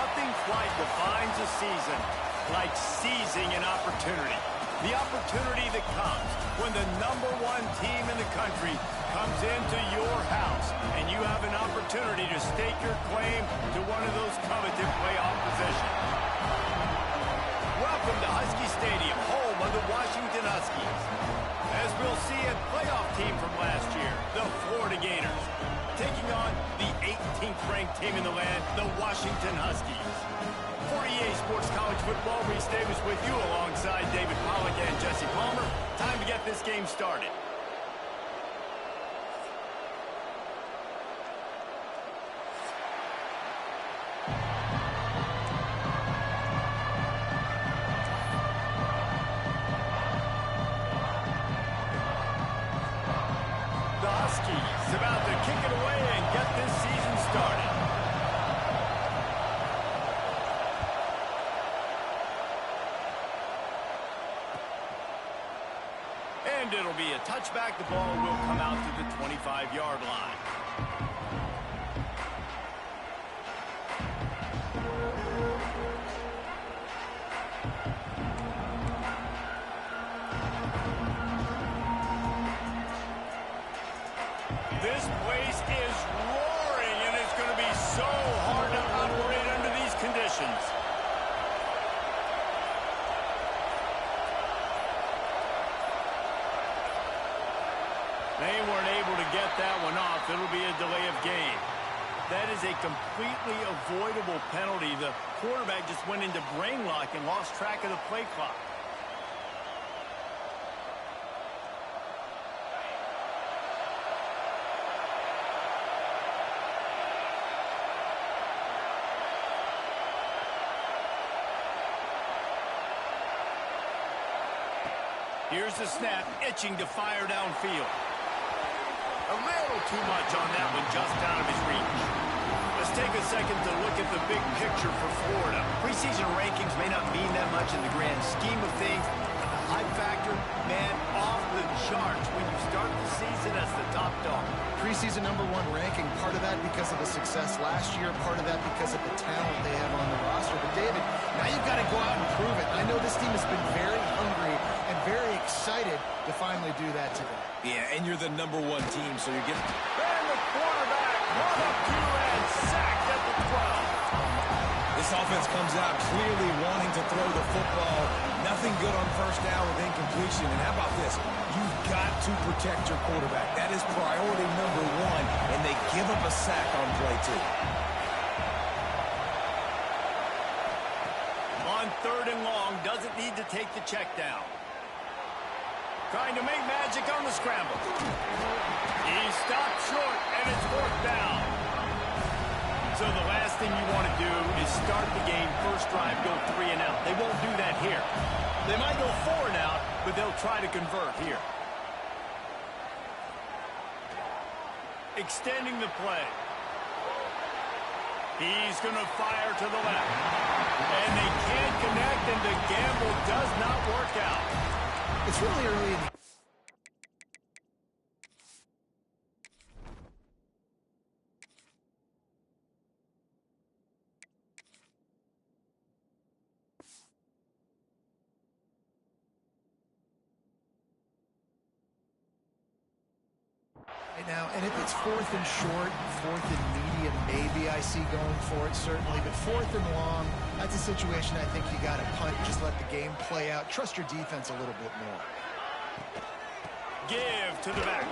Nothing quite defines a season like seizing an opportunity. The opportunity that comes when the #1 team in the country comes into your house and you have an opportunity to stake your claim to one of those coveted playoff positions. Welcome to Husky Stadium, home of the Washington Huskies. As we'll see a playoff team from last year, the Florida Gators, taking on the 18th ranked team in the land, the Washington Huskies. For EA Sports College Football, Reese Davis with you alongside David Pollack and Jesse Palmer. Time to get this game started. The Huskies about to kick it away and get this season started. And it'll be a touchback. The ball will come out to the 25-yard line. This place is roaring, and it's going to be so hard to operate under these conditions. They weren't able to get that one off. It'll be a delay of game. That is a completely avoidable penalty. The quarterback just went into brain lock and lost track of the play clock. Here's the snap, itching to fire downfield. A little too much on that one, just out of his reach. Let's take a second to look at the big picture for Florida. Preseason rankings may not mean that much in the grand scheme of things. The hype factor, man, off the charts when you start the season as the top dog. Preseason #1 ranking, part of that because of the success last year, part of that because of the talent they have on the roster. But David, now you've got to go out and prove it. I know this team has been very hungry and very excited to finally do that today. Yeah, and you're the #1 team, so you're getting... And the quarterback brought up to and sacked at the 12. This offense comes out clearly wanting to throw the football. Nothing good on first down with incompletion. And how about this? You've got to protect your quarterback. That is priority #1, and they give up a sack on play 2. On 3rd and long, doesn't need to take the check down. Trying to make magic on the scramble. He stopped short, and it's 4th down. So the last thing you want to do is start the game, first drive, go 3 and out. They won't do that here. They might go 4 and out, but they'll try to convert here. Extending the play. He's going to fire to the left. And they can't connect, and the gamble does not work out. It's really early in the... right now, and if it's 4th and short, 4th and medium, maybe I see going for it, certainly. But 4th and long, that's a situation I think you got to punt, just let the game play out. Trust your defense a little bit more. Give to the back.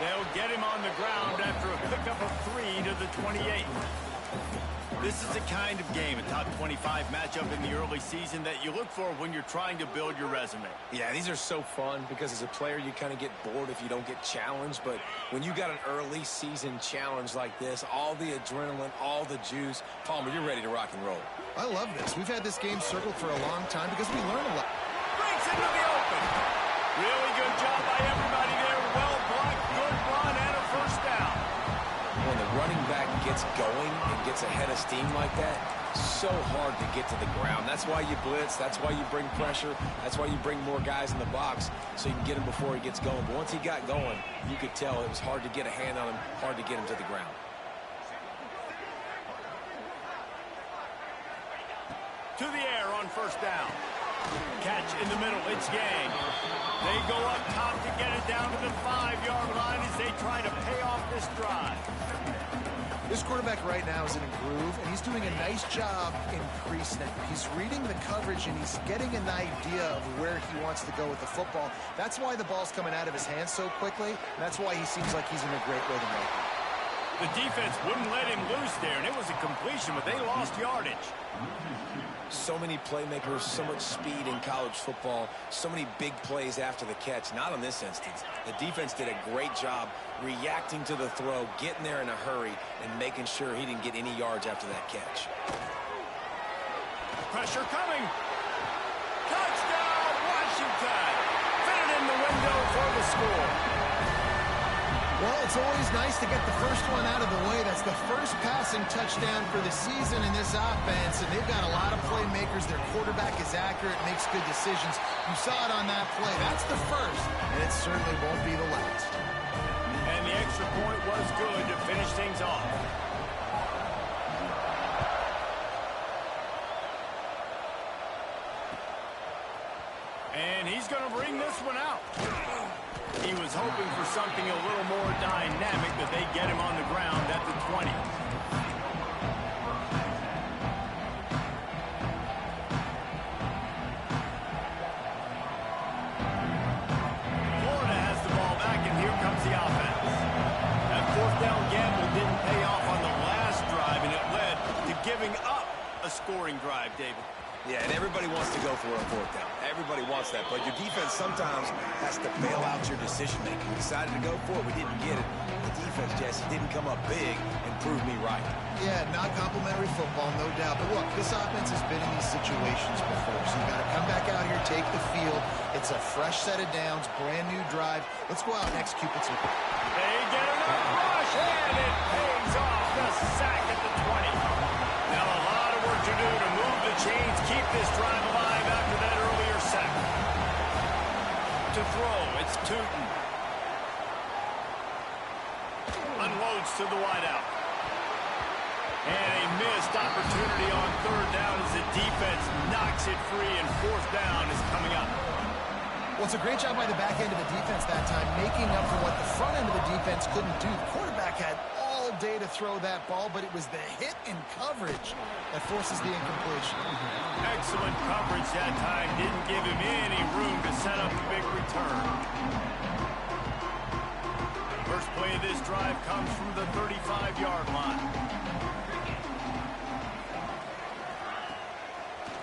They'll get him on the ground after a pickup of 3 to the 28. This is the kind of game, a top 25 matchup in the early season, that you look for when you're trying to build your resume. Yeah, these are so fun because as a player, you kind of get bored if you don't get challenged. But when you got an early season challenge like this, all the adrenaline, all the juice, Palmer, you're ready to rock and roll. I love this. We've had this game circled for a long time because we learn a lot. Breaks into the open. Really good job by everybody there. Well blocked, good run, and a first down. When the running back gets going and gets ahead of steam like that, so hard to get to the ground. That's why you blitz. That's why you bring pressure. That's why you bring more guys in the box so you can get him before he gets going. But once he got going, you could tell it was hard to get a hand on him, hard to get him to the ground. To the air on first down. Catch in the middle. It's Yang. They go up top to get it down to the 5-yard line as they try to pay off this drive. This quarterback right now is in a groove, and he's doing a nice job in pre-snap. He's reading the coverage, and he's getting an idea of where he wants to go with the football. That's why the ball's coming out of his hands so quickly, and that's why he seems like he's in a great rhythm right now. The defense wouldn't let him loose there, and it was a completion, but they lost yardage. So many playmakers, so much speed in college football, so many big plays after the catch. Not in this instance. The defense did a great job reacting to the throw, getting there in a hurry, and making sure he didn't get any yards after that catch. Pressure coming. Touchdown, Washington. Fit it in the window for the score. Well, it's always nice to get the first one out of the way. That's the first passing touchdown for the season in this offense, and they've got a lot of playmakers. Their quarterback is accurate, makes good decisions. You saw it on that play. That's the first, and it certainly won't be the last. And the extra point was good to finish things off. And he's going to bring this one out. He was hoping for something a little more dynamic, but they get him on the ground at the 20. Florida has the ball back, and here comes the offense. That fourth down gamble didn't pay off on the last drive, and it led to giving up a scoring drive, David. Yeah, and everybody wants to go for a fourth down. Everybody wants that, but your defense sometimes has to bail out your decision-making. We decided to go for it. We didn't get it. The defense, Jesse, didn't come up big and prove me right. Yeah, not complimentary football, no doubt. But look, this offense has been in these situations before, so you got to come back out here, take the field. It's a fresh set of downs, brand new drive. Let's go out and execute it. They get enough rush, and it pays off the sack at the 20. Now a lot of work to do to move the chains, keep this drive alive after that earlier sack. To throw, it's Tootin. Unloads to the wideout. And a missed opportunity on third down as the defense knocks it free, and fourth down is coming up. Well, it's a great job by the back end of the defense that time, making up for what the front end of the defense couldn't do. The quarterback had all day to throw that ball, but it was the hit and coverage that forces the incompletion. Excellent coverage that time. Didn't give him any room to set up a big return. First play of this drive comes from the 35-yard line.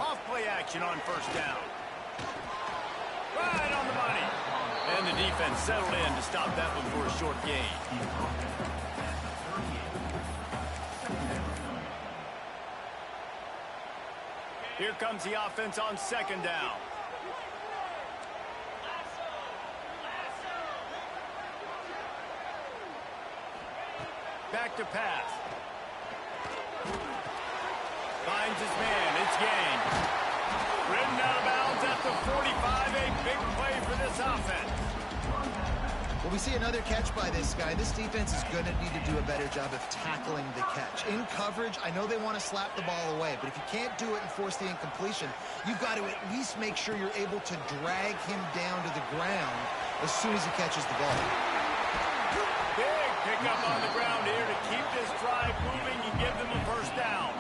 Off play action on first down. Right on the money. And the defense settled in to stop that one for a short gain. Here comes the offense on second down. Back to pass. Finds his man. It's Yang. Ridden out of bounds at the 45. A big play for this offense. Well, we see another catch by this guy. This defense is going to need to do a better job of tackling the catch. In coverage, I know they want to slap the ball away, but if you can't do it and force the incompletion, you've got to at least make sure you're able to drag him down to the ground as soon as he catches the ball. Big pickup on the ground here to keep this drive moving and give them a first down.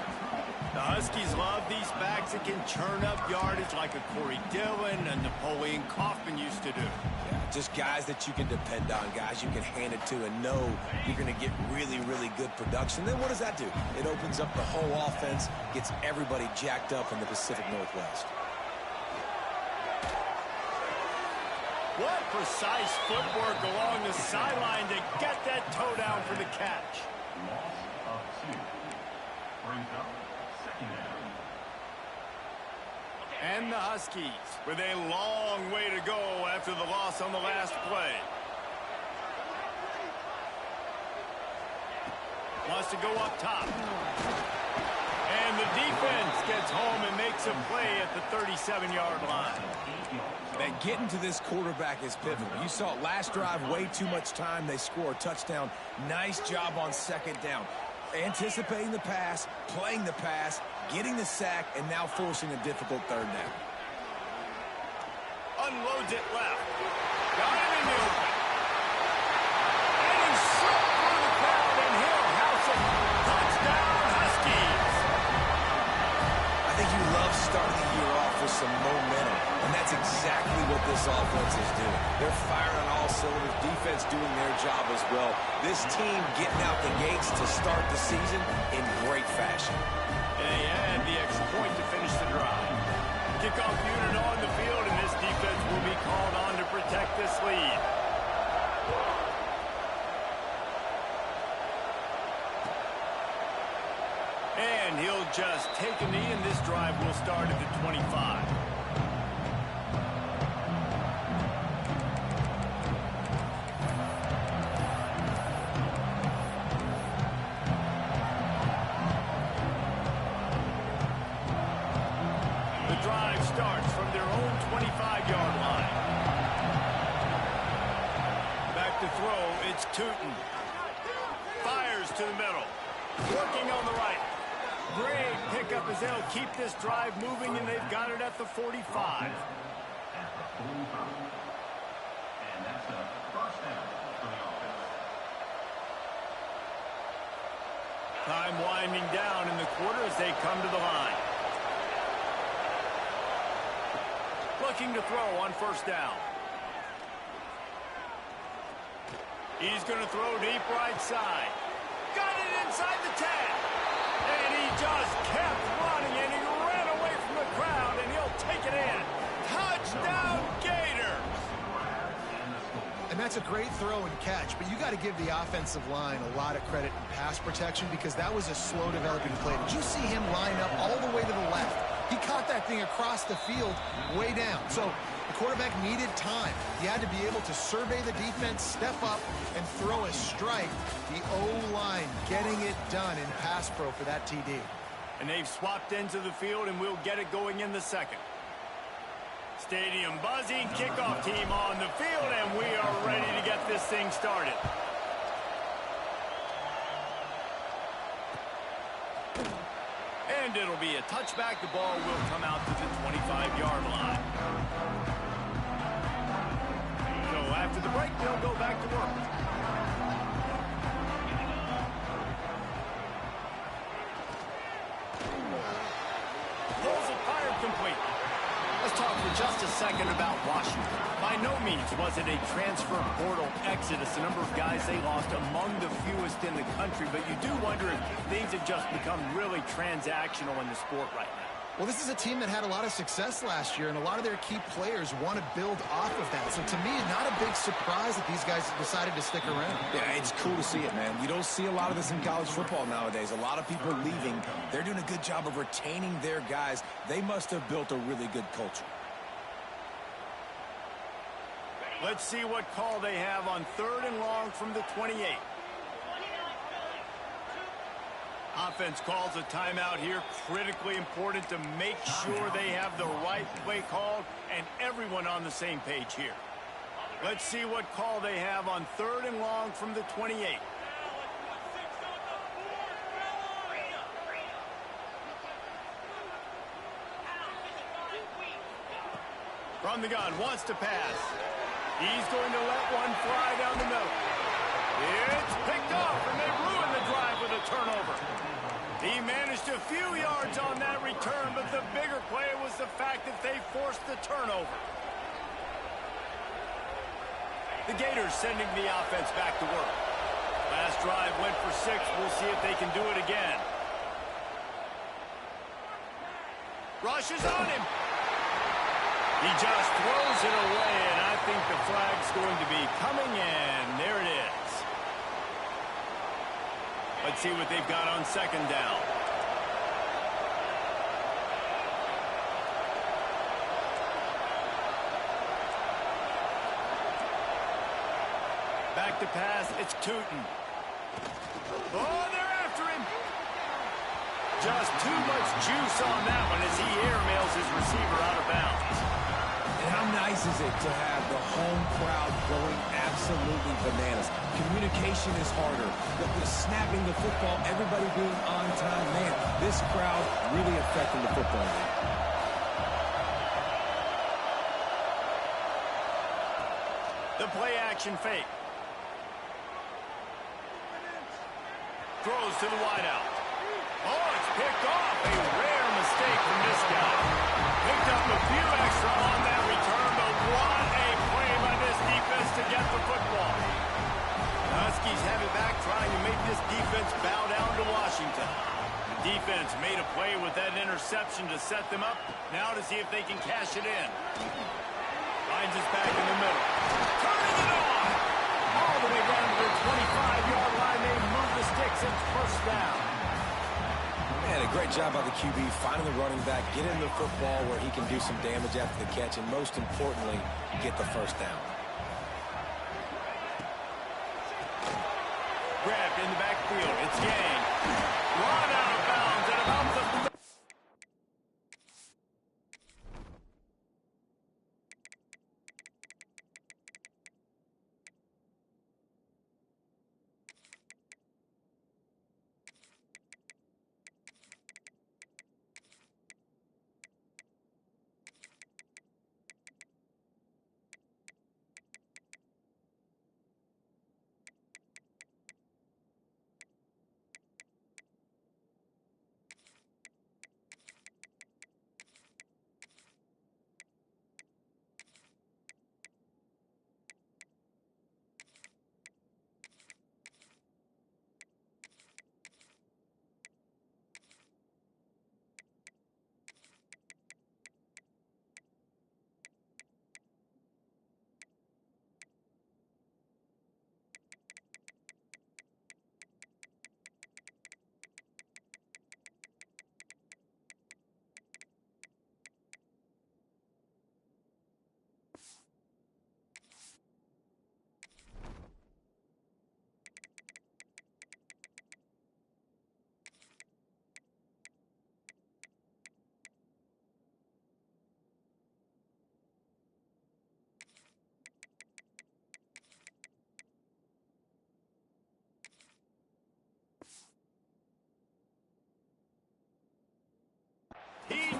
The Huskies love these backs that can churn up yardage like a Corey Dillon and Napoleon Kaufman used to do. Yeah, just guys that you can depend on, guys you can hand it to and know you're going to get really, really good production. Then what does that do? It opens up the whole offense, gets everybody jacked up in the Pacific Northwest. What precise footwork along the sideline to get that toe down for the catch. Loss of 2. Brings up second down. And the Huskies with a long way to go after the loss on the last play. Wants to go up top. And the defense gets home and makes a play at the 37-yard line. That getting to this quarterback is pivotal. You saw it last drive, way too much time. They score a touchdown. Nice job on second down. Anticipating the pass, playing the pass, getting the sack, and now forcing a difficult third down. Unloads it left. Got it in the open. And he's shot through the crowd, and he'll house it. Touchdown, Huskies. I think you love starting the year off with some momentum, and that's exactly what this offense is doing. They're firing on all cylinders, defense doing their job as well. This team getting out the gates to start the season in great fashion. And they add the extra point to finish the drive. Kickoff unit on the field, and this defense will be called on to protect this lead. And he'll just take a knee, and this drive will start at the 25. The drive starts from their own 25-yard line. Back to throw, it's Tootin. Fires to the middle. Working on the right. Great pickup as they'll keep this drive moving, and they've got it at the 45. At the 45. And that's a first down for the offense. Time winding down in the quarter as they come to the line. Looking to throw on first down. He's going to throw deep right side. Got it inside the 10. And he just kept running, and he ran away from the crowd, and he'll take it in. Touchdown, Gators! And that's a great throw and catch, but you got to give the offensive line a lot of credit in pass protection because that was a slow developing play. Did you see him line up all the way to the left? He caught that thing across the field way down. So the quarterback needed time. He had to be able to survey the defense, step up, and throw a strike. The O-line getting it done in pass pro for that TD. And they've swapped into the field, and we'll get it going in the second. Stadium buzzing, kickoff team on the field, and we are ready to get this thing started. And it'll be a touchback. The ball will come out to the 25-yard line. So after the break, they'll go back to work. Pulls it, fired complete. Let's talk for just a second about Washington. By no means was it a transfer portal exodus. The number of guys they lost among the fewest in the country, but you do wonder if things have just become really transactional in the sport right now. Well, this is a team that had a lot of success last year, and a lot of their key players want to build off of that. So to me, not a big surprise that these guys decided to stick around. Yeah, it's cool to see it, man. You don't see a lot of this in college football nowadays. A lot of people leaving. They're doing a good job of retaining their guys. They must have built a really good culture. Let's see what call they have on 3rd and long from the 28. Offense calls a timeout here. Critically important to make sure they have the right play called and everyone on the same page here. Let's see what call they have on 3rd and long from the 28. From the gun, wants to pass. He's going to let one fly down the middle. It's picked off, and they ruin the drive with a turnover. He managed a few yards on that return, but the bigger play was the fact that they forced the turnover. The Gators sending the offense back to work. Last drive went for 6. We'll see if they can do it again. Rushes on him. He just throws it away, and I think the flag's going to be coming, and there it is. Let's see what they've got on 2nd down. Back to pass, it's Tootin. Oh, they're after him. Just too much juice on that one as he airmails his receiver out of bounds. And how nice is it to have the home crowd going absolutely bananas? Communication is harder. The snapping the football, everybody being on time. Man, this crowd really affecting the football game. The play action fake. Throws to the wideout. Oh, it's picked off. A rare mistake from this guy. Picked up a few extra on that return, but what a play by this defense to get the football. The Huskies have it back, trying to make this defense bow down to Washington. The defense made a play with that interception to set them up. Now to see if they can cash it in. Finds us back in the middle. Turning it on! All the way down to the 25-yard line. They move the sticks. It's first down. Man, a great job by the QB finding the running back, getting the football where he can do some damage after the catch, and most importantly, get the first down. Grabbed in the backfield. It's gained. Run out of bounds at about the...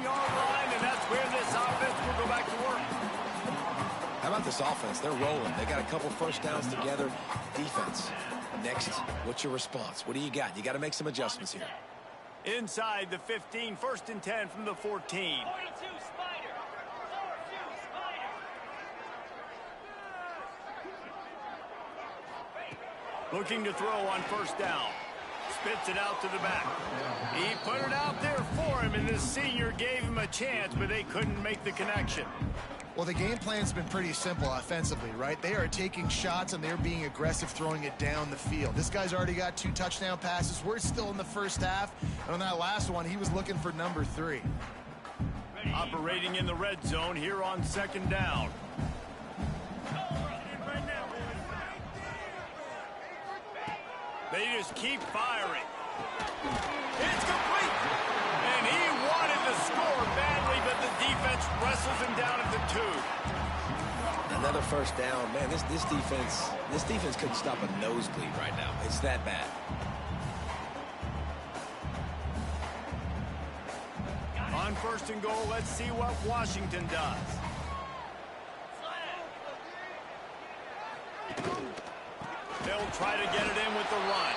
Yard line, and that's where this offense will go back to work. How about this offense? They're rolling. They got a couple first downs together. Defense. Next, what's your response? What do you got? You got to make some adjustments here. Inside the 15, 1st and 10 from the 14. 42 Spider. 42 Spider. Looking to throw on first down. Spits it out to the back. He put it out there for him, and this senior gave him a chance, but they couldn't make the connection. Well, the game plan's been pretty simple offensively, right? They are taking shots, and they're being aggressive, throwing it down the field. This guy's already got 2 touchdown passes. We're still in the first half, and on that last one, he was looking for number 3. Operating in the red zone here on 2nd down. They just keep firing. It's complete. And he wanted to score badly, but the defense wrestles him down at the 2. Another first down. Man, this defense couldn't stop a nosebleed right now. It's that bad. On 1st and goal, let's see what Washington does. They'll try to get it in with the run.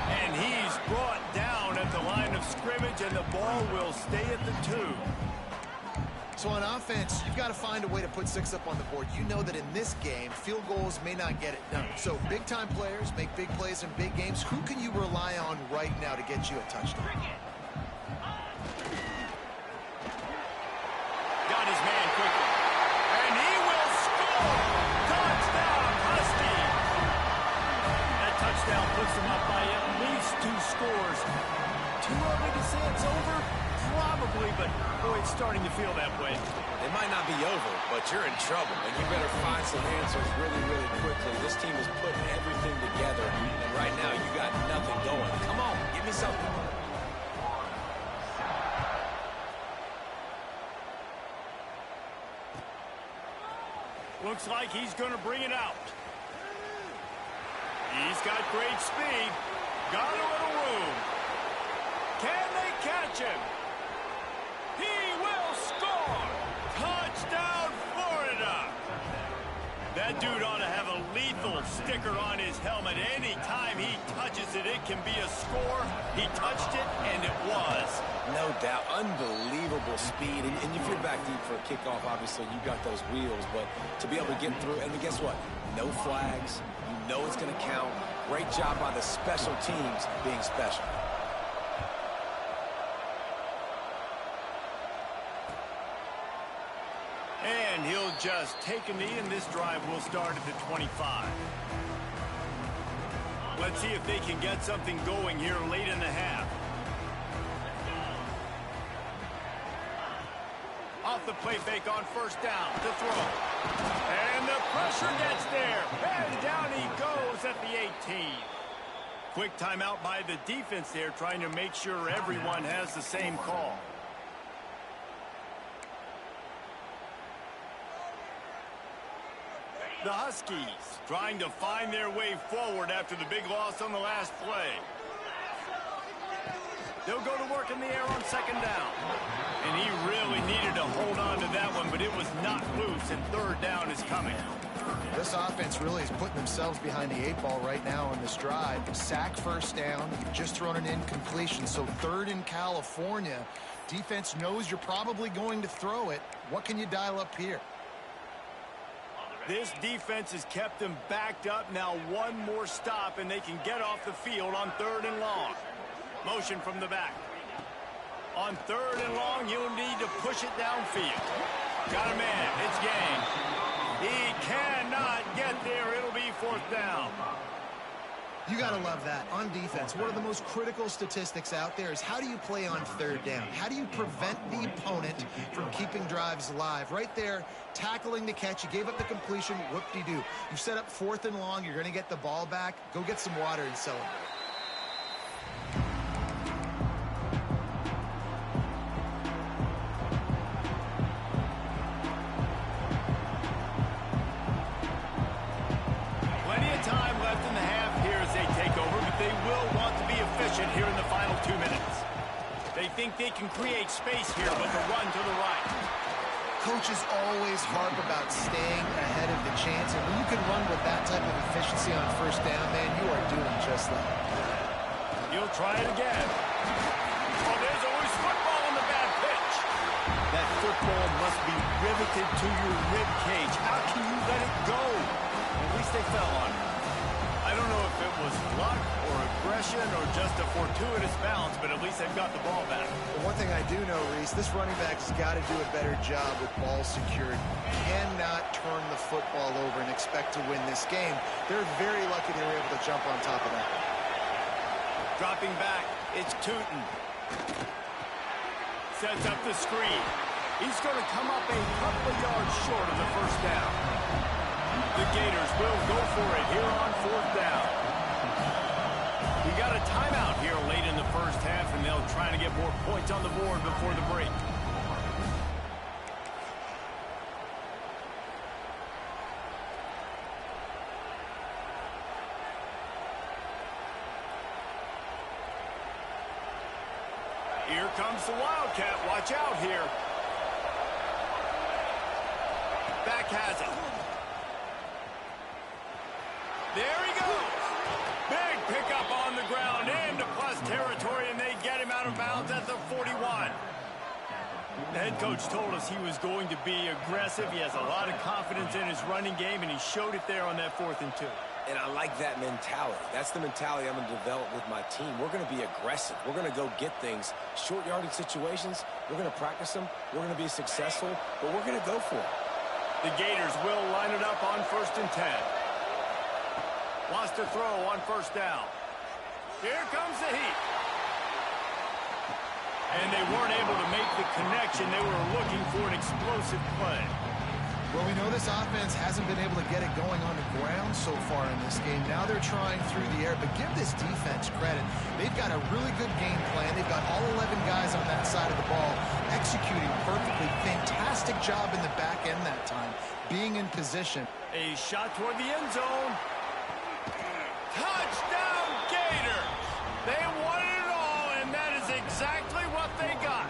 And he's brought down at the line of scrimmage, and the ball will stay at the 2. So on offense, you've got to find a way to put 6 up on the board. You know that in this game, field goals may not get it done. So big-time players make big plays in big games. Who can you rely on right now to get you a touchdown? Got his man quickly. And he will score! Touchdown, Husky! That touchdown puts them up by at least 2 scores. Too early to say it's over? Probably, but boy, it's starting to feel that way. It might not be over, but you're in trouble, and you better find some answers really, really quickly. This team is putting everything together, and right now you got nothing going. Come on, give me something. Looks like he's going to bring it out. He's got great speed. Got a little room. Can they catch him? He will score! Touchdown, Florida! That dude ought to have a lethal sticker on his helmet. Anytime he touches it, it can be a score. He touched it, and it was. No doubt. Unbelievable speed. And if you're back deep for a kickoff, obviously you got those wheels. But to be able to get through, and guess what? No flags. You know it's going to count. Great job by the special teams being special. And he'll just take a knee, and this drive will start at the 25. Let's see if they can get something going here late in the half. Off the play fake on first down to throw. And the pressure gets there. And down he goes at the 18. Quick timeout by the defense there, trying to make sure everyone has the same call. The Huskies trying to find their way forward after the big loss on the last play. They'll go to work in the air on second down. And he really needed to hold on to that one, but it was not loose, and third down is coming. This offense really is putting themselves behind the 8 ball right now on this drive. Sack first down. You've just thrown an incompletion, so third in California. Defense knows you're probably going to throw it. What can you dial up here? This defense has kept them backed up. Now one more stop, and they can get off the field on third and long. Motion from the back. On third and long, you'll need to push it downfield. Got a man. It's game. He cannot get there. It'll be fourth down. You got to love that. On defense, one of the most critical statistics out there is how do you play on third down? How do you prevent the opponent from keeping drives alive? Right there, tackling the catch. You gave up the completion. Whoop-de-doo. You set up fourth and long. You're going to get the ball back. Go get some water and celebrate. Here in the final 2 minutes. They think they can create space here, but the run to the right. Coaches always harp about staying ahead of the chance, and when you can run with that type of efficiency on first down, man, you are doing just that. He'll try it again. Oh, there's always football on the bad pitch. That football must be riveted to your rib cage. How can you let it go? At least they fell on it. I don't know if it was luck or aggression or just a fortuitous bounce, but at least they've got the ball back. Well, one thing I do know, Reese, this running back has got to do a better job with ball security. Cannot turn the football over and expect to win this game. They're very lucky they were able to jump on top of that. Dropping back, it's Tootin. Sets up the screen. He's going to come up a couple of yards short of the first down. The Gators will go for it here on fourth down. We got a timeout here late in the first half, and they'll try to get more points on the board before the break. Here comes the Wildcat. Watch out here. Back has it. There he goes. Big pickup on the ground into plus territory, and they get him out of bounds at the 41. The head coach told us he was going to be aggressive. He has a lot of confidence in his running game, and he showed it there on that 4th and 2. And I like that mentality. That's the mentality I'm going to develop with my team. We're going to be aggressive. We're going to go get things. Short yardage situations, we're going to practice them. We're going to be successful, but we're going to go for it. The Gators will line it up on 1st and 10. Wants to throw on first down. Here comes the heat. And they weren't able to make the connection. They were looking for an explosive play. Well, we know this offense hasn't been able to get it going on the ground so far in this game. Now they're trying through the air, but give this defense credit. They've got a really good game plan. They've got all 11 guys on that side of the ball executing perfectly. Fantastic job in the back end that time. being in position. A shot toward the end zone. Touchdown, Gators! They wanted it all, and that is exactly what they got.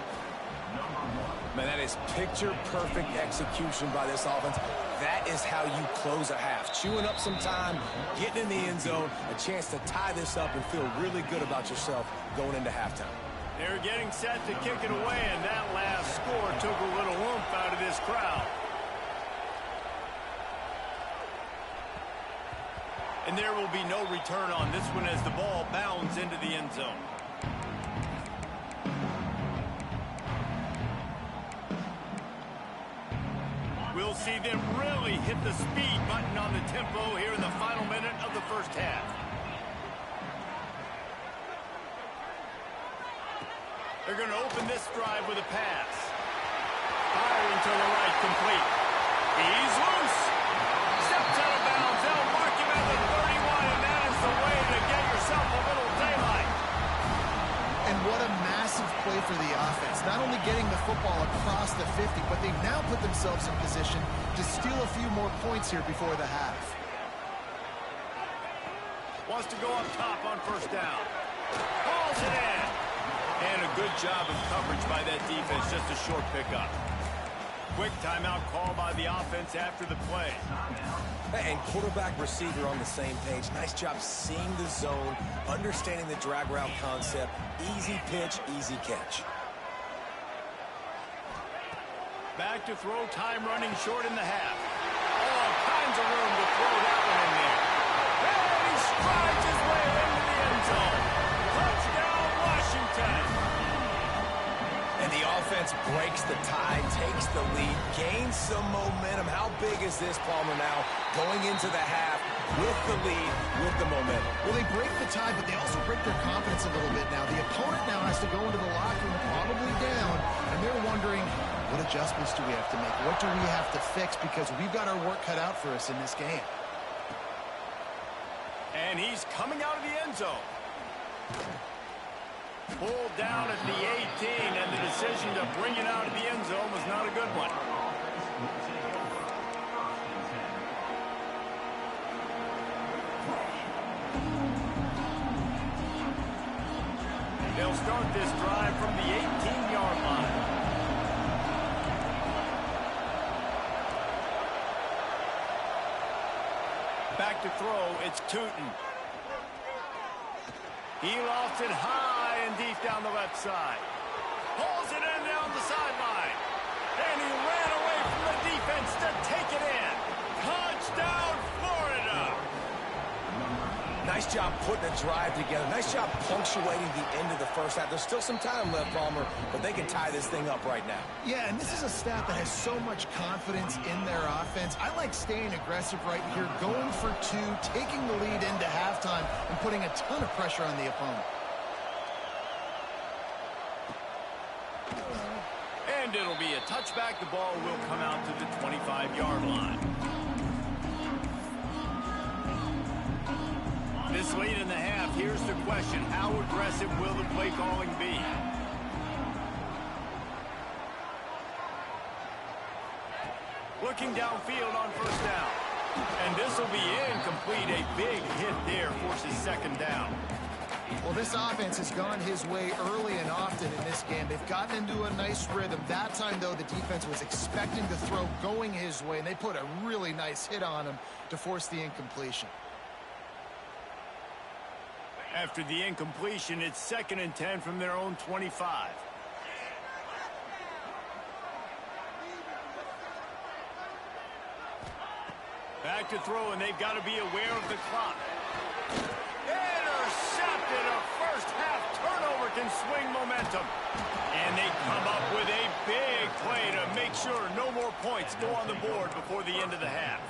Man, that is picture-perfect execution by this offense. That is how you close a half. Chewing up some time, getting in the end zone, a chance to tie this up and feel really good about yourself going into halftime. They're getting set to kick it away, and that last score took a little oomph out of this crowd. And there will be no return on this one as the ball bounds into the end zone. We'll see them really hit the speed button on the tempo here in the final minute of the first half. They're going to open this drive with a pass. Firing to the right, complete. He's loose. Steps out of bounds. They'll mark him at the 31, and that is the way to get yourself a little daylight. And what a massive play for the offense. Not only getting the football across the 50, but they've now put themselves in position to steal a few more points here before the half. Wants to go up top on first down. Hauls it in. And a good job of coverage by that defense. Just a short pickup. Quick timeout call by the offense after the play. And quarterback receiver on the same page. Nice job seeing the zone, understanding the drag route concept. Easy pitch, easy catch. Back to throw, time running short in the half. All kinds of room to throw that one in there. And he strides his way into the end zone. Touchdown, Washington. And the offense breaks the tie, takes the lead, gains some momentum. How big is this, Palmer, now? Going into the half with the lead, with the momentum. Well, they break the tie, but they also break their confidence a little bit now. The opponent now has to go into the locker room probably down, and they're wondering, what adjustments do we have to make? What do we have to fix? Because we've got our work cut out for us in this game. And he's coming out of the end zone. Pulled down at the 18, and the decision to bring it out of the end zone was not a good one. They'll start this drive from the 18-yard line. Back to throw, it's Tootin. He lofts it high and deep down the left side. Pulls it in down the sideline. And he ran away from the defense to take it in. Touchdown, Florida. Nice job putting a drive together. Nice job punctuating the end of the first half. There's still some time left, Palmer, but they can tie this thing up right now. Yeah, and this is a staff that has so much confidence in their offense. I like staying aggressive right here, going for two, taking the lead into halftime, and putting a ton of pressure on the opponent. And it'll be a touchback. The ball will come out to the 25-yard line. This late in the half, here's the question. How aggressive will the play calling be? Looking downfield on first down. And this will be incomplete. A big hit there forces second down. Well, this offense has gone his way early and often in this game. They've gotten into a nice rhythm. That time, though, the defense was expecting the throw going his way, and they put a really nice hit on him to force the incompletion. After the incompletion, it's 2nd and 10 from their own 25. Back to throw, and they've got to be aware of the clock. Intercepted. A first-half turnover can swing momentum. And they come up with a big play to make sure no more points go on the board before the end of the half.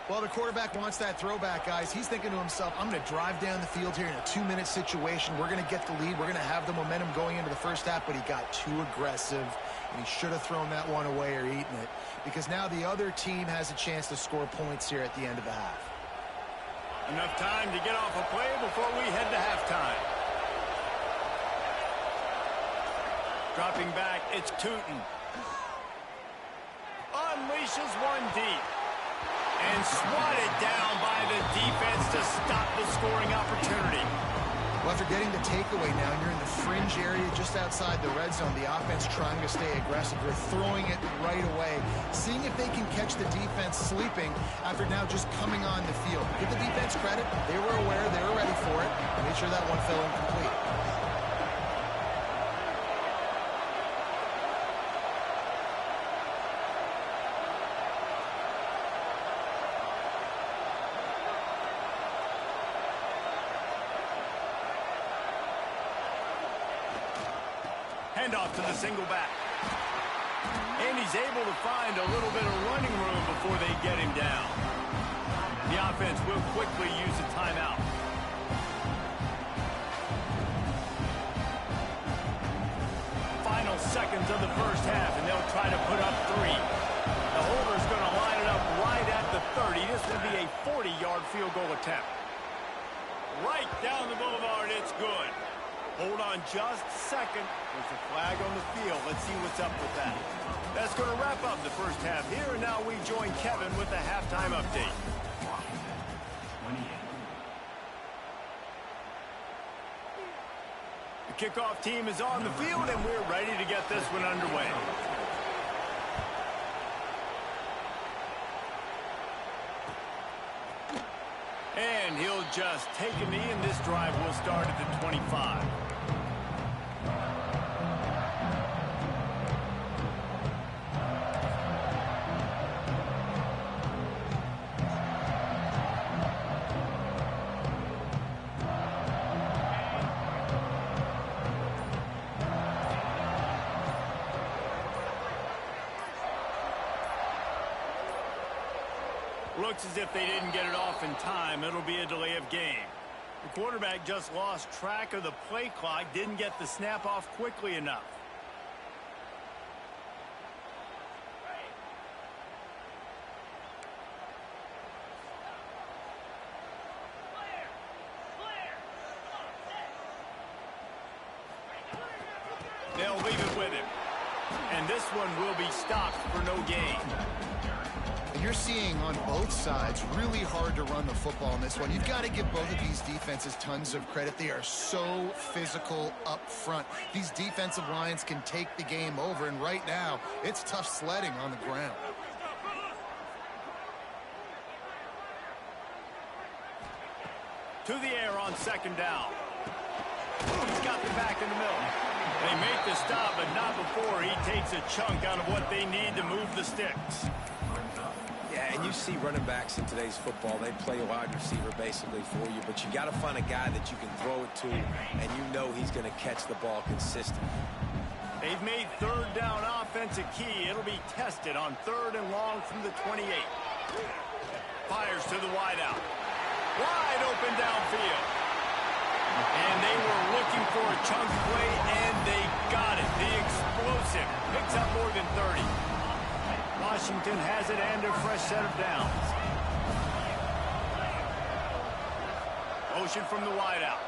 Well, the quarterback wants that throwback, guys. He's thinking to himself, I'm going to drive down the field here in a 2-minute situation. We're going to get the lead. We're going to have the momentum going into the first half, but he got too aggressive, and he should have thrown that one away or eaten it, because now the other team has a chance to score points here at the end of the half. Enough time to get off a play before we head to halftime. Dropping back, it's Tootin. Unleashed Dishes one deep. And swatted down by the defense to stop the scoring opportunity. Well, after getting the takeaway now, and you're in the fringe area just outside the red zone, the offense trying to stay aggressive. They're throwing it right away, seeing if they can catch the defense sleeping after now just coming on the field. Give the defense credit. They were aware. They were ready for it. Made sure that one fell incomplete. Handoff to the single back. And he's able to find a little bit of running room before they get him down. The offense will quickly use a timeout. Final seconds of the first half, and they'll try to put up 3. The holder's going to line it up right at the 30. This will be a 40-yard field goal attempt. Right down the boulevard, it's good. Hold on just a second. There's a flag on the field. Let's see what's up with that. That's going to wrap up the first half here, and now we join Kevin with the halftime update. The kickoff team is on the field, and we're ready to get this one underway. And he'll just take a knee, and this drive will start at the 25. Looks as if they didn't get it off in time. It'll be a delay of game. The quarterback just lost track of the play clock, didn't get the snap off quickly enough. They'll leave it with him. And this one will be stopped for no gain. You're seeing on both sides really hard to run the football in this one. You've got to give both of these defenses tons of credit. They are so physical up front. These defensive lines can take the game over, and right now it's tough sledding on the ground. To the air on second down. He's got the back in the middle. They make the stop, but not before he takes a chunk out of what they need to move the sticks. Yeah, and you see running backs in today's football, they play a wide receiver basically for you, but you got to find a guy that you can throw it to, and you know he's going to catch the ball consistently. They've made third down offense a key. It'll be tested on 3rd and long from the 28. Fires to the wideout. Wide open downfield. And they were looking for a chunk play, and they got it. The explosive picks up more than 30. Washington has it and a fresh set of downs. Motion from the wideout.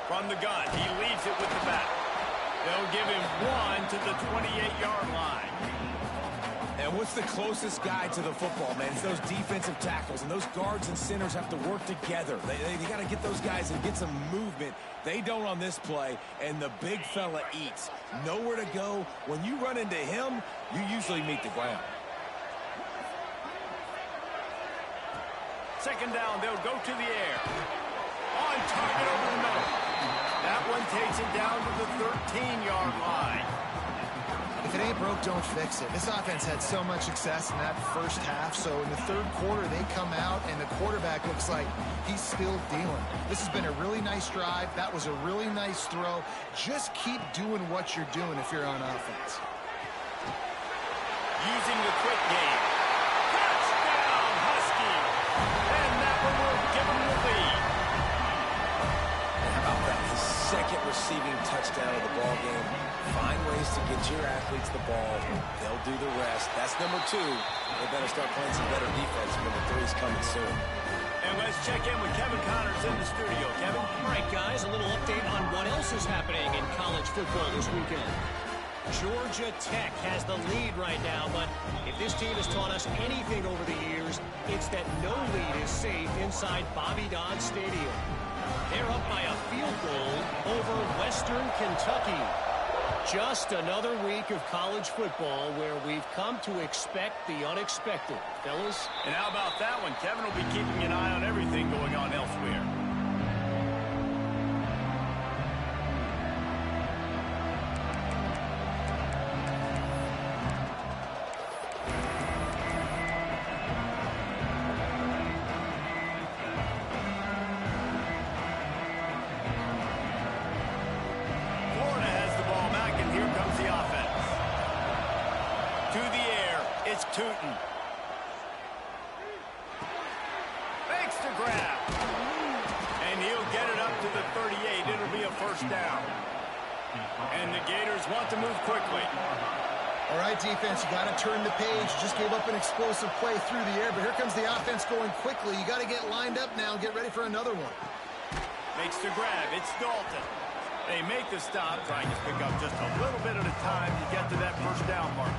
From the gun, he leaves it with the back. They'll give him 1 to the 28-yard line. And what's the closest guy to the football, man? It's those defensive tackles, and those guards and centers have to work together. They got to get those guys and get some movement. They don't on this play, and the big fella eats. Nowhere to go. When you run into him, you usually meet the ground. Second down, they'll go to the air. On target over the middle. That one takes it down to the 13-yard line. If it ain't broke, don't fix it. This offense had so much success in that first half, so in the third quarter they come out and the quarterback looks like he's still dealing. This has been a really nice drive. That was a really nice throw. Just keep doing what you're doing if you're on offense. Using the quick game. Touchdown, Husky! And that one will give them the lead. How about that? His second receiving touchdown of the ball game. Find ways to get your athletes the ball. They'll do the rest. That's number 2. They better start playing some better defense when the 3's coming soon. And let's check in with Kevin Connors in the studio. Kevin? All right, guys, a little update on what else is happening in college football this weekend. Georgia Tech has the lead right now, but if this team has taught us anything over the years, it's that no lead is safe inside Bobby Dodd Stadium. They're up by a field goal over Western Kentucky. Just another week of college football where we've come to expect the unexpected, fellas. And how about that one? Kevin will be keeping an eye on everything going on elsewhere. Tootin. Fakes to grab. And he'll get it up to the 38. It'll be a first down. And the Gators want to move quickly. All right, defense, you got to turn the page. You just gave up an explosive play through the air, but here comes the offense going quickly. You got to get lined up now and get ready for another one. Makes the grab. It's Dalton. They make the stop, trying to pick up just a little bit at a time to get to that first down marker.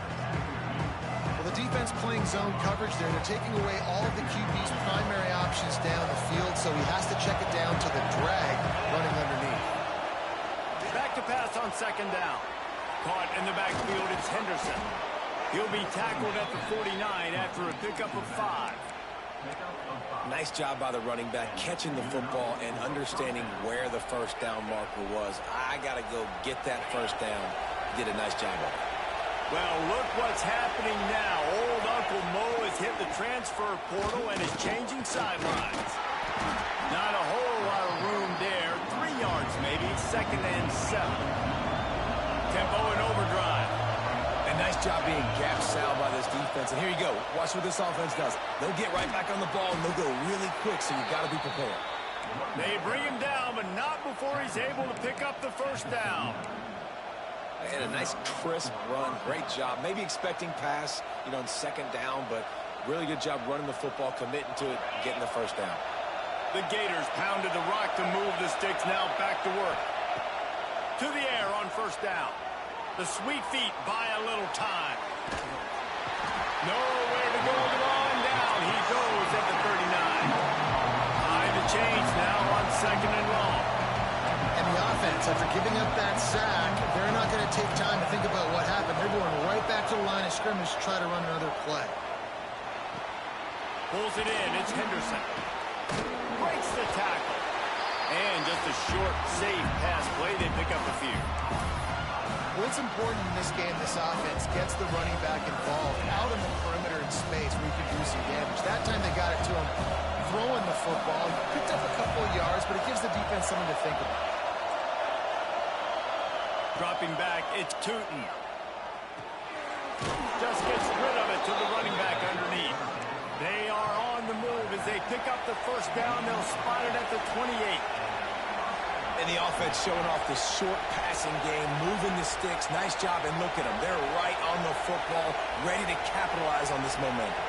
Well, the defense playing zone coverage there. They're taking away all of the QB's primary options down the field, so he has to check it down to the drag running underneath. Back to pass on second down. Caught in the backfield, it's Henderson. He'll be tackled at the 49 after a pickup of 5. Nice job by the running back, catching the football and understanding where the first down marker was. I got to go get that first down. He did a nice job of it. Well, look what's happening now. Old Uncle Mo has hit the transfer portal and is changing sidelines. Not a whole lot of room there. 3 yards maybe, 2nd and 7. Tempo and overdrive. And nice job being gap sound by this defense. And here you go. Watch what this offense does. They'll get right back on the ball, and they'll go really quick, so you've got to be prepared. They bring him down, but not before he's able to pick up the first down. And a nice crisp run. Great job. Maybe expecting pass, on second down, but really good job running the football, committing to it, getting the first down. The Gators pounded the rock to move the sticks, now back to work. To the air on first down. The sweet feet buy a little time. Nowhere to go with the ball and down. He goes at the 39. High to change now on second and long. And the offense, after giving up that sack, they're not going to take time to think about what happened. They're going right back to the line of scrimmage to try to run another play. Pulls it in. It's Henderson. Breaks the tackle. And just a short, safe pass play. They pick up a few. Well, it's important in this game, this offense gets the running back involved out in the perimeter in space where he can do some damage. That time they got it to him throwing the football. He picked up a couple of yards, but it gives the defense something to think about. Dropping back, it's Tootin. Just gets rid of it to the running back underneath. They are on the move as they pick up the first down. They'll spot it at the 28. And the offense showing off the short passing game, moving the sticks. Nice job, and look at them. They're right on the football, ready to capitalize on this momentum.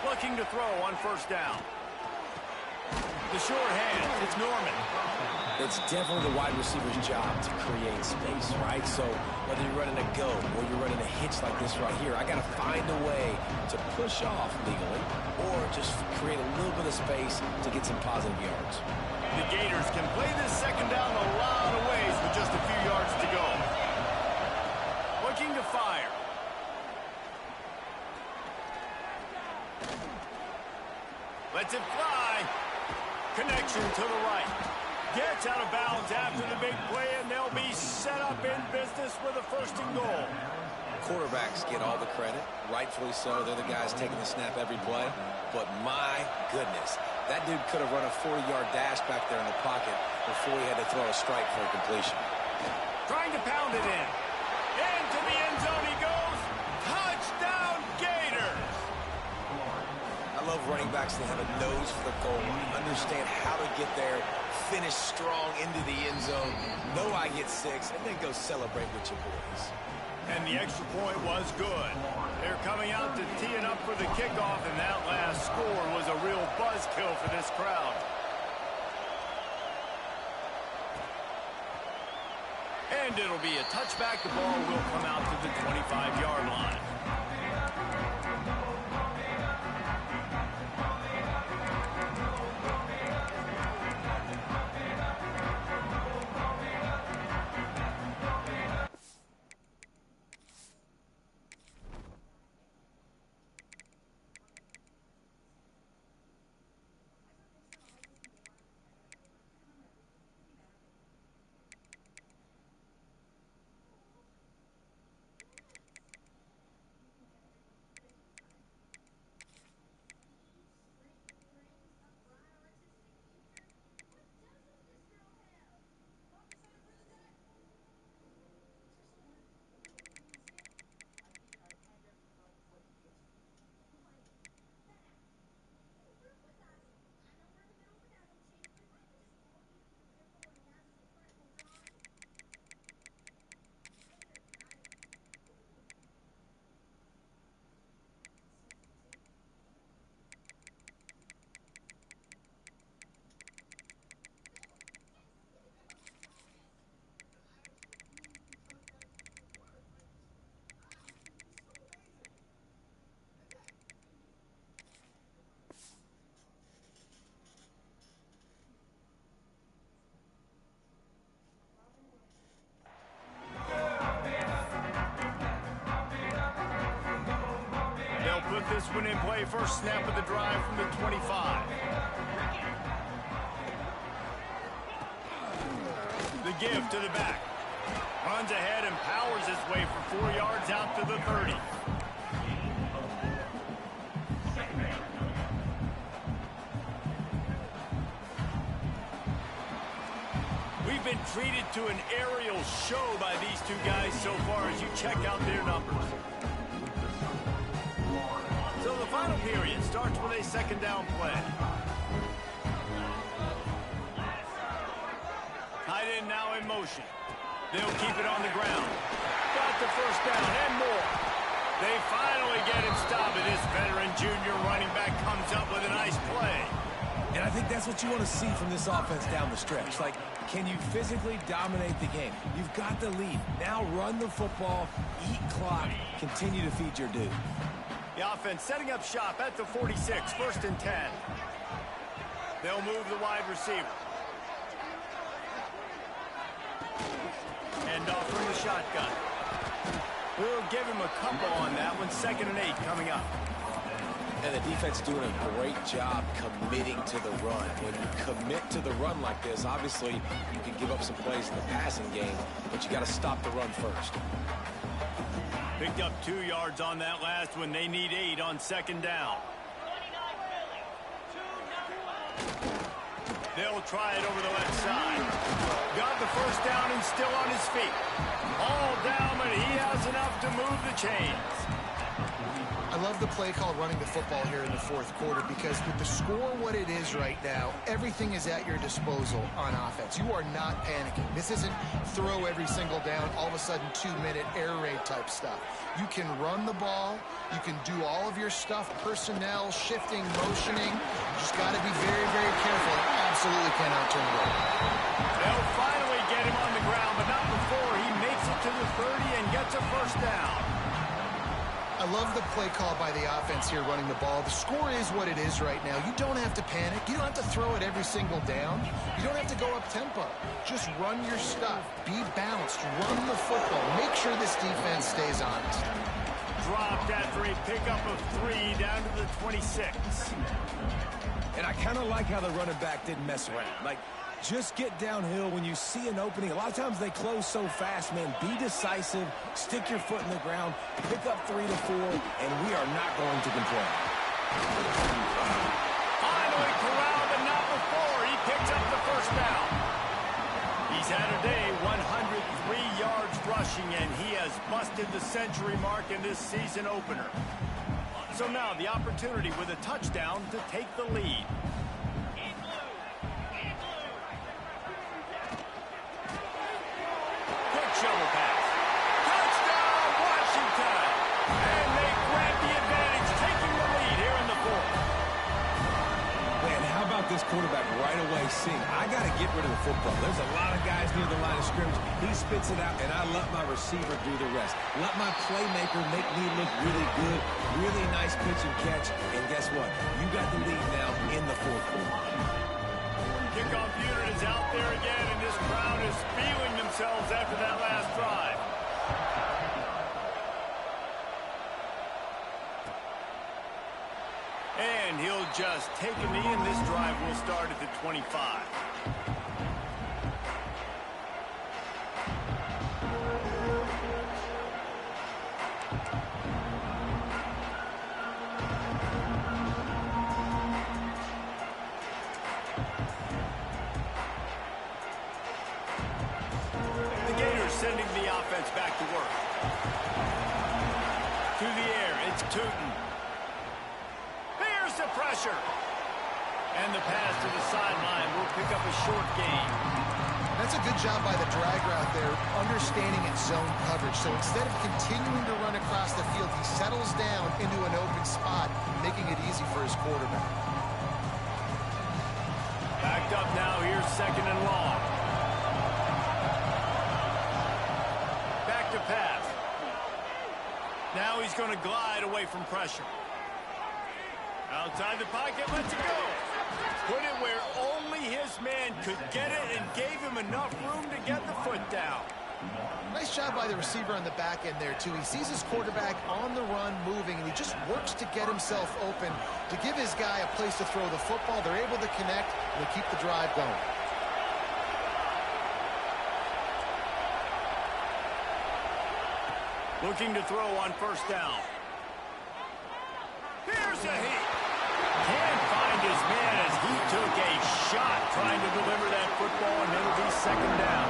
Looking to throw on first down. The short hand, it's Norman. It's definitely the wide receiver's job to create space, right? So whether you're running a go or you're running a hitch like this right here, I got to find a way to push off legally or just create a little bit of space to get some positive yards. The Gators can play this second down a lot of ways with just a few yards to go. Looking to fire. Lets it fly. Connection to the right. Gets out of bounds after the big play, and they'll be set up in business with a first and goal. Quarterbacks get all the credit, rightfully so. They're the guys taking the snap every play. But my goodness, that dude could have run a 40-yard dash back there in the pocket before he had to throw a strike for a completion. Trying to pound it in. Into the end zone he goes. Touchdown, Gators! I love running backs that have a nose for the goal line, understand how to get there, finish strong into the end zone, know I get 6, and then go celebrate with your boys. And the extra point was good. They're coming out to tee it up for the kickoff, and that last score was a real buzzkill for this crowd. And it'll be a touchback. The ball will come out to the 25-yard line. Put this one in play. First snap of the drive from the 25. The give to the back. Runs ahead and powers his way for 4 yards out to the 30. We've been treated to an aerial show by these two guys so far as you check out their numbers. So the final period starts with a second down play. Tight end now in motion. They'll keep it on the ground. Got the first down and more. They finally get him stopped, and this veteran junior running back comes up with a nice play. And I think that's what you want to see from this offense down the stretch. Like, can you physically dominate the game? You've got the lead. Now run the football, eat clock, continue to feed your dude. The offense setting up shop at the 46, first and 10. They'll move the wide receiver. End off from the shotgun. We'll give him a couple on that one. 2nd and 8 coming up. And the defense doing a great job committing to the run. When you commit to the run like this, obviously you can give up some plays in the passing game, but you got to stop the run first. Picked up 2 yards on that last one. They need 8 on 2nd down. They'll try it over the left side. Got the first down and still on his feet. All down, but he has enough to move the chains. I love the play called running the football here in the 4th quarter because with the score what it is right now, everything is at your disposal on offense. You are not panicking. This isn't throw every single down, all of a sudden 2-minute air raid type stuff. You can run the ball. You can do all of your stuff, personnel, shifting, motioning. You just got to be very, very careful. Absolutely cannot turn it over. They'll finally get him on the ground, but not before he makes it to the 30 and gets a first down. I love the play call by the offense here running the ball. The score is what it is right now. You don't have to panic. You don't have to throw it every single down. You don't have to go up tempo. Just run your stuff. Be balanced. Run the football. Make sure this defense stays honest. Dropped after a pickup of 3 down to the 26. And I kind of like how the running back didn't mess around. Like, just get downhill when you see an opening. A lot of times they close so fast, man. Be decisive, stick your foot in the ground, pick up 3 to 4, and we are not going to complain. Finally corralled, but not before. He picks up the first down. He's had a day, 103 yards rushing, and he has busted the century mark in this season opener. So now the opportunity with a touchdown to take the lead. Shovel pass. Touchdown, Washington! And they grab the advantage, taking the lead here in the 4th. quarterback right away seeing, I got to get rid of the football. There's a lot of guys near the line of scrimmage. He spits it out, and I let my receiver do the rest. Let my playmaker make me look really good. Really nice pitch and catch. And guess what? You got the lead now in the fourth quarter. Kickoff unit is out there again, and this crowd is feeling themselves after that last drive. And he'll just take a knee, and this drive will start at the 25. The Gators sending the offense back to work. To the air, it's Tootin. The pressure. And the pass to the sideline will pick up a short gain. That's a good job by the drag route there, understanding its zone coverage. So instead of continuing to run across the field, he settles down into an open spot, making it easy for his quarterback. Backed up now, here's second and long. Back to pass. Now he's going to glide away from pressure. Outside the pocket, lets it go. Put it where only his man could get it and gave him enough room to get the foot down. Nice job by the receiver on the back end there, too. He sees his quarterback on the run moving, and he just works to get himself open to give his guy a place to throw the football. They're able to connect, and they keep the drive going. Looking to throw on first down. Here's a heat. Can't find his man as he took a shot trying to deliver that football, and it'll be second down.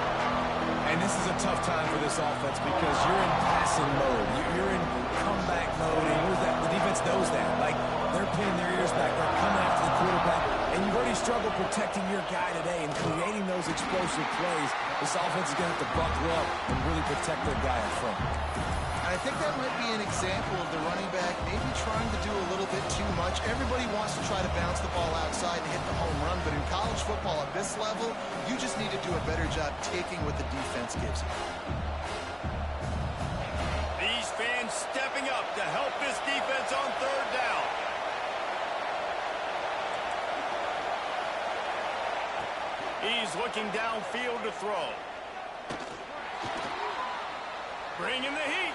And this is a tough time for this offense because you're in passing mode. You're in comeback mode, and the defense knows that. Like, they're pinning their ears back. They're coming after the quarterback. And you've already struggled protecting your guy today and creating those explosive plays. This offense is going to have to buckle up and really protect their guy up front. And I think that might be an example of the running back maybe trying to do a little bit too much. Everybody wants to try to bounce the ball outside and hit the home run, but in college football at this level, you just need to do a better job taking what the defense gives you. These fans stepping up to help this defense on third down. He's looking downfield to throw. Bringing the heat.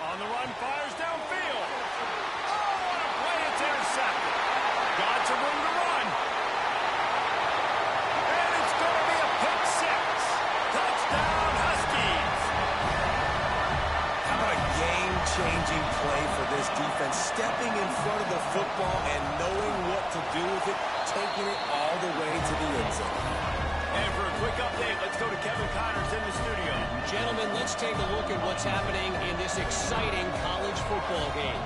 On the run, fires downfield. Oh, what a play, it's intercepted. Got some room to run. And it's going to be a pick six. Touchdown, Huskies. How about a game-changing play for this defense? Stepping in front of the football and knowing what to do with it, taking it all the way to the end zone. And for a quick update, let's go to Kevin Connors in the studio. Gentlemen, let's take a look at what's happening in this exciting college football game.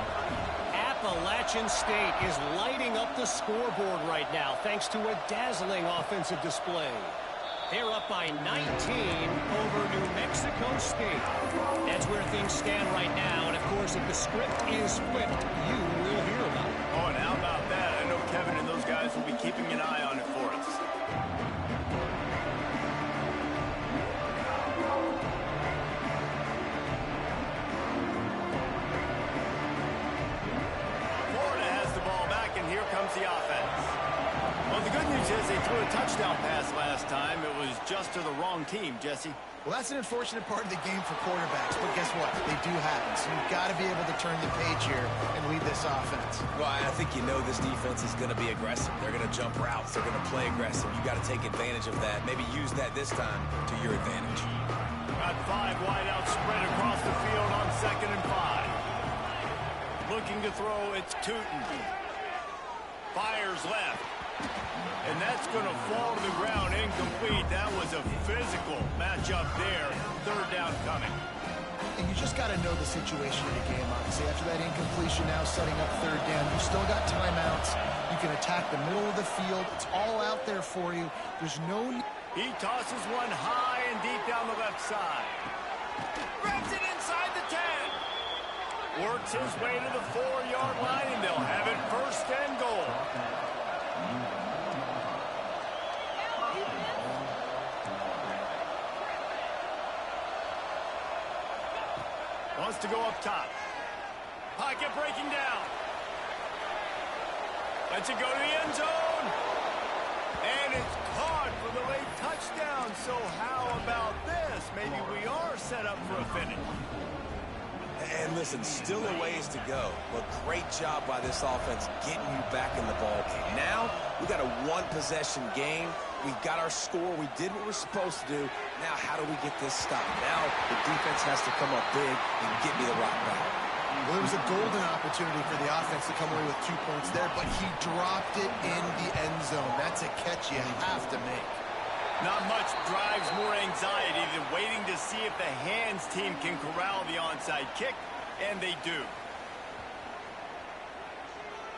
Appalachian State is lighting up the scoreboard right now thanks to a dazzling offensive display. They're up by 19 over New Mexico State. That's where things stand right now. And, of course, if the script is flipped, you will hear about it. Oh, and how about that? I know Kevin and those guys will be keeping an eye on it for us. Here comes the offense. Well, the good news is they threw a touchdown pass last time. It was just to the wrong team, Jesse. Well, that's an unfortunate part of the game for quarterbacks, but guess what? They do happen, so you've got to be able to turn the page here and lead this offense. Well, I think you know this defense is going to be aggressive. They're going to jump routes. They're going to play aggressive. You got to take advantage of that. Maybe use that this time to your advantage. Got five wideouts spread across the field on 2nd and 5. Looking to throw, it's Tootin. Fires left. And that's going to fall to the ground incomplete. That was a physical matchup there. Third down coming. And you just got to know the situation of the game, obviously. After that incompletion, now setting up third down. You've still got timeouts. You can attack the middle of the field. It's all out there for you. There's no... He tosses one high and deep down the left side. Grabs it inside the 10. Works his way to the 4-yard line, and they'll have it first and goal. Wants to go up top. Pocket breaking down. Lets it go to the end zone. And it's caught for the late touchdown. So how about this? Maybe we are set up for a finish. And listen, still a ways to go, but great job by this offense getting you back in the ball game. Now, we got a one-possession game. We got our score. We did what we're supposed to do. Now, how do we get this stopped? Now, the defense has to come up big and get me the rock back. Well, it was a golden opportunity for the offense to come away with 2 points there, but he dropped it in the end zone. That's a catch you have to make. Not much drives more anxiety than waiting to see if the hands team can corral the onside kick, and they do.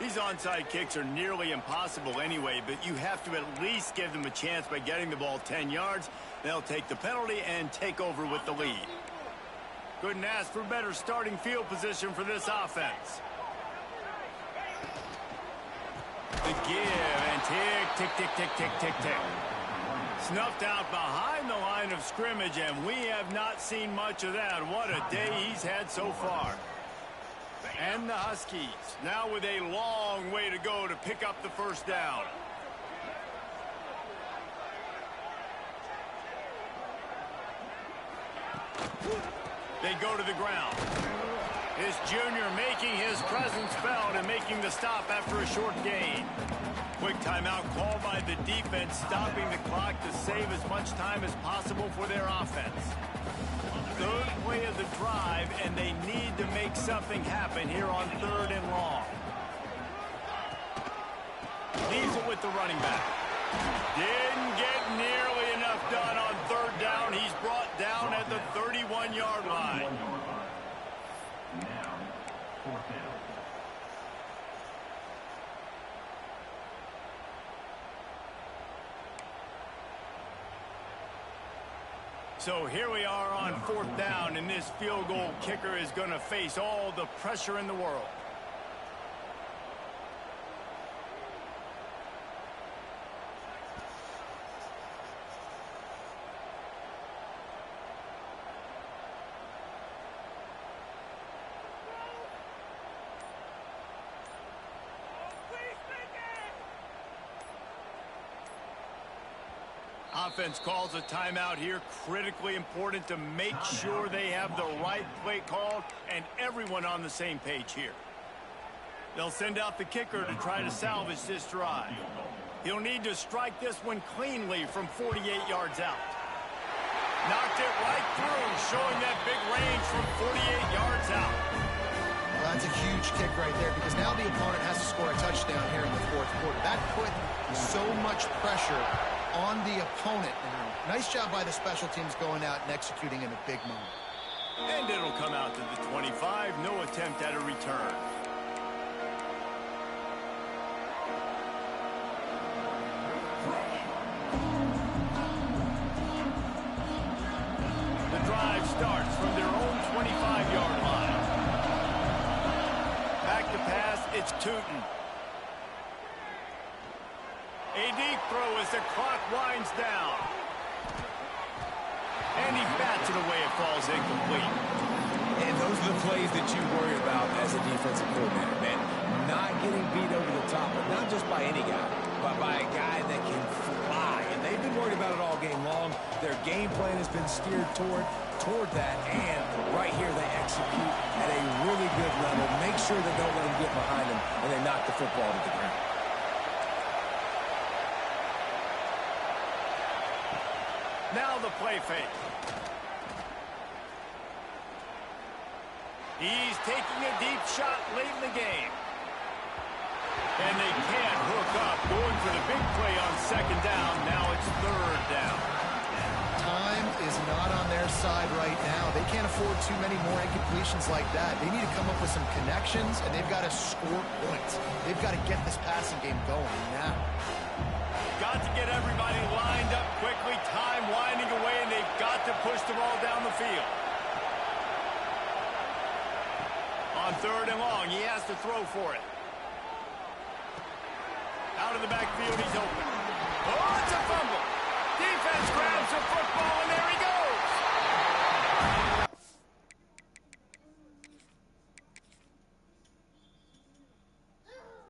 These onside kicks are nearly impossible anyway, but you have to at least give them a chance by getting the ball 10 yards. They'll take the penalty and take over with the lead. Couldn't ask for better starting field position for this offense. The give and tick, tick, tick, tick, tick, tick, tick. Snuffed out behind the line of scrimmage, and we have not seen much of that. What a day he's had so far. And the Huskies now with a long way to go to pick up the first down. They go to the ground. This junior making his presence felt and making the stop after a short gain. Quick timeout called by the defense, stopping the clock to save as much time as possible for their offense. Third play of the drive, and they need to make something happen here on 3rd and long. Leaves it with the running back. Didn't get nearly enough done on 3rd down. He's brought down at the 31-yard line. Now, 4th down. So here we are on 4th down, and this field goal kicker is going to face all the pressure in the world. Offense calls a timeout here. Critically important to make sure they have the right play called and everyone on the same page here. They'll send out the kicker to try to salvage this drive. He'll need to strike this one cleanly from 48 yards out. Knocked it right through, showing that big range from 48 yards out. Well, that's a huge kick right there because now the opponent has to score a touchdown here in the 4th quarter. That put so much pressure on the opponent. And nice job by the special teams going out and executing in a big moment. And it'll come out to the 25. No attempt at a return. The drive starts from their own 25-yard line. Back to pass, it's Tootin. A deep throw as the clock winds down. And he bats it away. It falls incomplete. And those are the plays that you worry about as a defensive coordinator, man. Not getting beat over the top, but not just by any guy, but by a guy that can fly. And they've been worried about it all game long. Their game plan has been steered toward that. And right here they execute at a really good level. Make sure they don't let them get behind them and they knock the football to the ground. Now the play fake. He's taking a deep shot late in the game. And they can't hook up. Going for the big play on 2nd down. Now it's 3rd down. Time is not on their side right now. They can't afford too many more incompletions like that. They need to come up with some connections, and they've got to score points. They've got to get this passing game going now. Got to get everybody lined up quickly. Time winding away, and they've got to push the ball down the field. On 3rd and long, he has to throw for it. Out of the backfield, he's open. Oh, it's a fumble. Defense grabs the football, and there he goes.